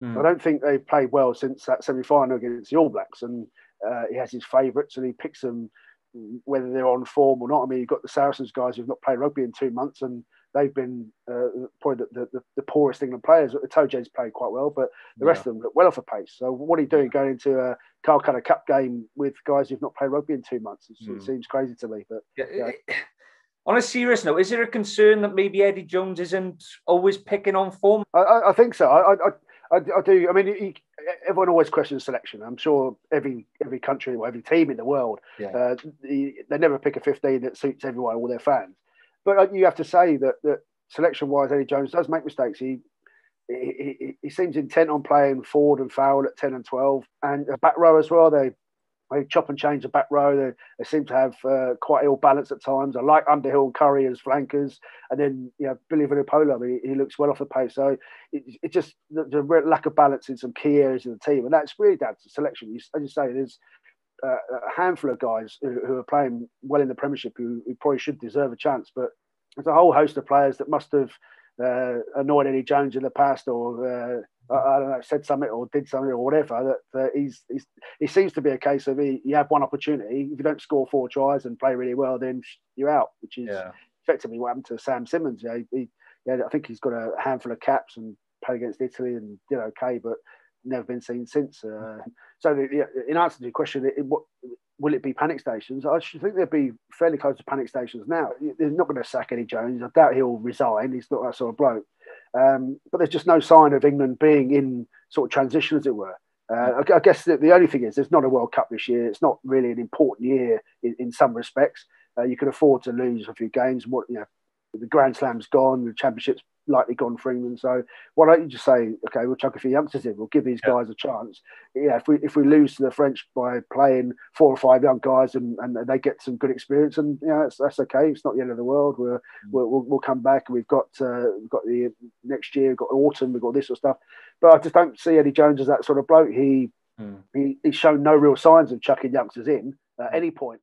I don't think they've played well since that semi-final against the All Blacks, and he has his favourites and he picks them whether they're on form or not. I mean, you've got the Saracens guys who've not played rugby in 2 months, and they've been probably the poorest England players. The Toje's played quite well, but the rest of them look well off a pace. So what are you doing going into a Calcutta Cup game with guys who've not played rugby in 2 months? It seems crazy to me. But on a serious note, is there a concern that maybe Eddie Jones isn't always picking on form? I think so. I do. I mean, everyone always questions selection. I'm sure every country or every team in the world, they never pick a 15 that suits everyone, all their fans. But you have to say that selection-wise, Eddie Jones does make mistakes. He seems intent on playing Ford and Farrell at 10 and 12, and a back row as well. They chop and change the back row. They seem to have quite ill balance at times. I like Underhill and Curry as flankers, and then Billy Vunipola. I mean, he looks well off the pace. So it just the lack of balance in some key areas of the team, and that's really down to selection. As you say, there's a handful of guys who are playing well in the Premiership who probably should deserve a chance, but there's a whole host of players that must have annoyed Eddie Jones in the past, or I don't know, said something or did something or whatever. That he seems to be a case of you have one opportunity. If you don't score 4 tries and play really well, then you're out, which is effectively what happened to Sam Simmons. I think he's got a handful of caps and played against Italy and did okay, but never been seen since. So in answer to your question, will it be panic stations? I should think they'd be fairly close to panic stations now. They're not going to sack Eddie Jones. I doubt he'll resign. He's not that sort of bloke. But there's just no sign of England being in sort of transition, as it were. I guess the only thing is there's not a World Cup this year. It's not really an important year in some respects. You can afford to lose a few games. The Grand Slam's gone, the Championship's likely gone for England. So why don't you just say, okay, we'll chuck a few youngsters in. We'll give these guys a chance. If we lose to the French by playing 4 or 5 young guys and they get some good experience, and that's okay. It's not the end of the world. We'll come back, and we've got the next year, we've got autumn, we've got this sort of stuff. But I just don't see Eddie Jones as that sort of bloke. He's shown no real signs of chucking youngsters in at any point